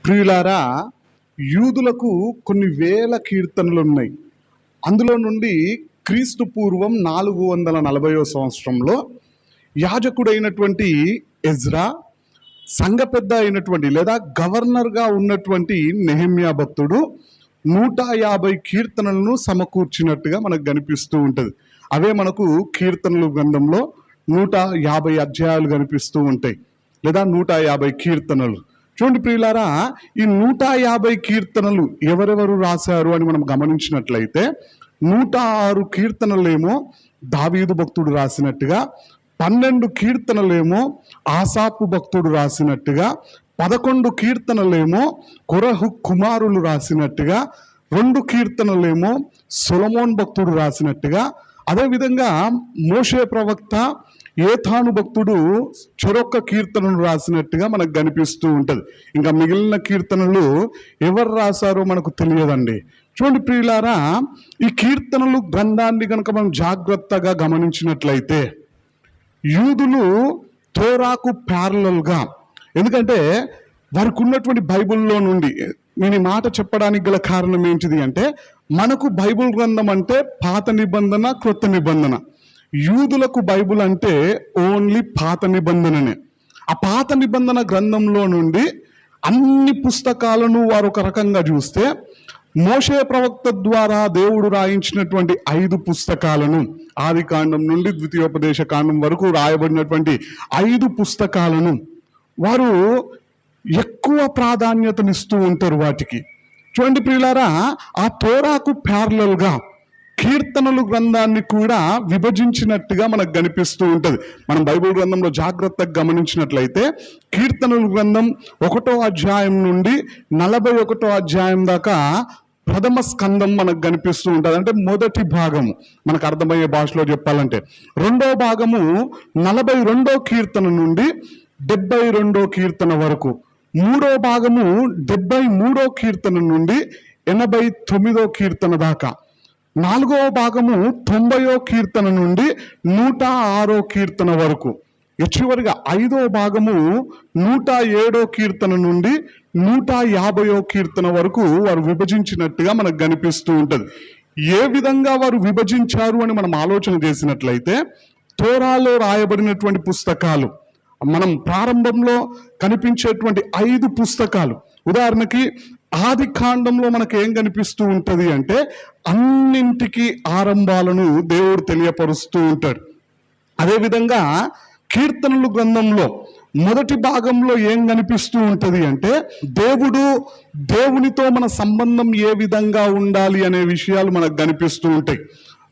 ప్రియులారా, యూదులకు కొన్ని వేల కీర్తనలు ఉన్నాయి. అందులో నుండి క్రీస్తు పూర్వం 440 సంవత్సరంలో యాజకుడైనటువంటి ఎజ్రా, సంఘ పెద్ద అయినటువంటి లేదా గవర్నర్గా ఉన్నటువంటి నెహెమ్యా భక్తుడు 150 కీర్తనలను సమకూర్చినట్టుగా మనకు కనిపిస్తూ ఉంటుంది. అవే మనకు కీర్తనలు గ్రంథంలో 150 అధ్యాయాలు కనిపిస్తూ ఉంటాయి, లేదా 150 కీర్తనలు. చూడండి ప్రియులారా, ఈ 150 కీర్తనలు ఎవరెవరు రాశారు అని మనం గమనించినట్లయితే 106 కీర్తనలేమో దావీదు భక్తుడు రాసినట్టుగా, 12 కీర్తనలేమో ఆసాపు భక్తుడు రాసినట్టుగా, 11 కీర్తనలేమో కొరహు కుమారులు రాసినట్టుగా, 2 కీర్తనలేమో సొలొమోన్ భక్తుడు రాసినట్టుగా, అదేవిధంగా మోషే ప్రవక్త ఏతాను భక్తుడు చెరొక్క కీర్తనలు రాసినట్టుగా మనకు కనిపిస్తూ ఉంటుంది. ఇంకా మిగిలిన కీర్తనలు ఎవరు రాశారో మనకు తెలియదండి. చూడండి ప్రియులారా, ఈ కీర్తనలు గ్రంథాన్ని కనుక మనం జాగ్రత్తగా గమనించినట్లయితే యూదులు తోరాకు ప్యారలల్గా, ఎందుకంటే వారికి ఉన్నటువంటి బైబిల్లో నుండి నేను ఈ మాట చెప్పడానికి గల కారణం ఏంటిది అంటే, మనకు బైబిల్ గ్రంథం అంటే పాత నిబంధన, క్రొత్త నిబంధన. యూదులకు బైబిల్ అంటే ఓన్లీ పాత నిబంధననే. ఆ పాత నిబంధన గ్రంథంలో నుండి అన్ని పుస్తకాలను వారు ఒక రకంగా చూస్తే, మోషే ప్రవక్త ద్వారా దేవుడు రాయించినటువంటి 5 పుస్తకాలను, ఆది కాండం నుండి ద్వితీయోపదేశ కాండం వరకు రాయబడినటువంటి 5 పుస్తకాలను వారు ఎక్కువ ప్రాధాన్యతనిస్తూ ఉంటారు వాటికి. చూడండి ప్రియులారా, ఆ తోరాకు ప్యారలల్గా కీర్తనలు గ్రంథాన్ని కూడా విభజించినట్టుగా మనకు కనిపిస్తూ ఉంటుంది. మనం బైబిల్ గ్రంథంలో జాగ్రత్తగా గమనించినట్లయితే కీర్తనలు గ్రంథం 1వ అధ్యాయం నుండి 41వ అధ్యాయం దాకా ప్రథమ స్కందం మనకు కనిపిస్తూ ఉంటుంది. అంటే మొదటి భాగము, మనకు అర్థమయ్యే భాషలో చెప్పాలంటే. 2వ భాగము 42వ కీర్తన నుండి 72వ కీర్తన వరకు. 3వ భాగము 73వ కీర్తన నుండి 89వ కీర్తన దాకా. 4వ భాగము 90వ కీర్తన నుండి 106వ కీర్తన వరకు. చివరిగా 5వ భాగము 107వ కీర్తన నుండి 150వ కీర్తన వరకు వారు విభజించినట్టుగా మనకు కనిపిస్తూ ఉంటుంది. ఏ విధంగా వారు విభజించారు అని మనం ఆలోచన చేసినట్లయితే, తోరాలో రాయబడినటువంటి పుస్తకాలు, మనం ప్రారంభంలో కనిపించేటువంటి 5 పుస్తకాలు, ఉదాహరణకి ఆది కాండంలో మనకు ఏం కనిపిస్తూ ఉంటుంది అంటే, అన్నింటికి ఆరంభాలను దేవుడు తెలియపరుస్తూ ఉంటాడు. అదేవిధంగా కీర్తనలు గ్రంథంలో మొదటి భాగంలో ఏం కనిపిస్తూ ఉంటుంది అంటే, దేవునితో మన సంబంధం ఏ విధంగా ఉండాలి అనే విషయాలు మనకు కనిపిస్తూ ఉంటాయి.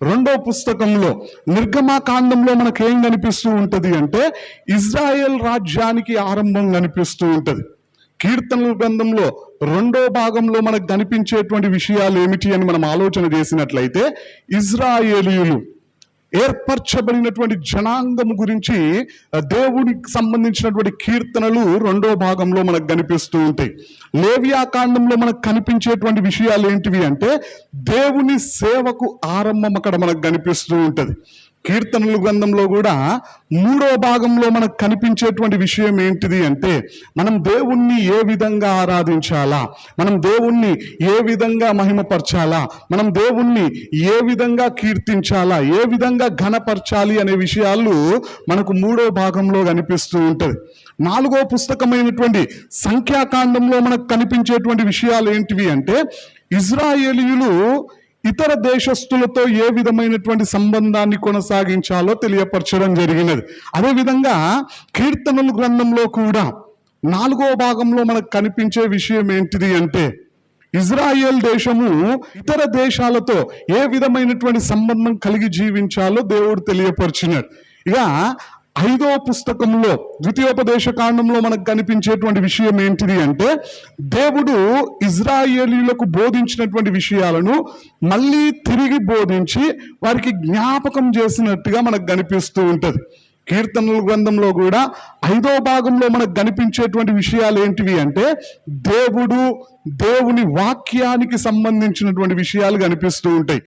2వ పుస్తకంలో నిర్గమాకాండంలో మనకు ఏం కనిపిస్తూ ఉంటుంది అంటే, ఇజ్రాయెల్ రాజ్యానికి ఆరంభం కనిపిస్తూ ఉంటుంది. కీర్తనల గ్రంథంలో 2వ భాగంలో మనకు కనిపించేటువంటి విషయాలు ఏమిటి అని మనం ఆలోచన చేసినట్లయితే, ఇజ్రాయేలీయులు ఏర్పరచబడినటువంటి జనాంగము గురించి దేవునికి సంబంధించినటువంటి కీర్తనలు 2వ భాగంలో మనకు కనిపిస్తూ ఉంటాయి. లేవియాకాండంలో మనకు కనిపించేటువంటి విషయాలు ఏంటివి అంటే, దేవుని సేవకు ఆరంభం అక్కడ మనకు కనిపిస్తూ ఉంటుంది. కీర్తనల గ్రంథంలో కూడా 3వ భాగంలో మనకు కనిపించేటువంటి విషయం ఏంటిది అంటే, మనం దేవుణ్ణి ఏ విధంగా ఆరాధించాలా, మనం దేవుణ్ణి ఏ విధంగా మహిమపరచాలా, మనం దేవుణ్ణి ఏ విధంగా కీర్తించాలా, ఏ విధంగా ఘనపరచాలి అనే విషయాలు మనకు 3వ భాగంలో కనిపిస్తూ ఉంటుంది. 4వ పుస్తకమైనటువంటి సంఖ్యాకాండంలో మనకు కనిపించేటువంటి విషయాలు ఏంటివి అంటే, ఇజ్రాయేలీయులు ఇతర దేశస్తులతో ఏ విధమైనటువంటి సంబంధాన్ని కొనసాగించాలో తెలియపరచడం జరిగినది. అదేవిధంగా కీర్తనల గ్రంథంలో కూడా 4వ భాగంలో మనకు కనిపించే విషయం ఏంటిది అంటే, ఇజ్రాయెల్ దేశము ఇతర దేశాలతో ఏ విధమైనటువంటి సంబంధం కలిగి జీవించాలో దేవుడు తెలియపరిచినాడు. ఇక 5వ పుస్తకంలో ద్వితీయోపదేశ కాండంలో మనకు కనిపించేటువంటి విషయం ఏంటిది అంటే, దేవుడు ఇజ్రాయేలీయులకు బోధించినటువంటి విషయాలను మళ్ళీ తిరిగి బోధించి వారికి జ్ఞాపకం చేసినట్టుగా మనకు కనిపిస్తూ ఉంటుంది. కీర్తనల గ్రంథంలో కూడా 5వ భాగంలో మనకు కనిపించేటువంటి విషయాలు ఏంటివి అంటే, దేవుని వాక్యానికి సంబంధించినటువంటి విషయాలు కనిపిస్తూ ఉంటాయి.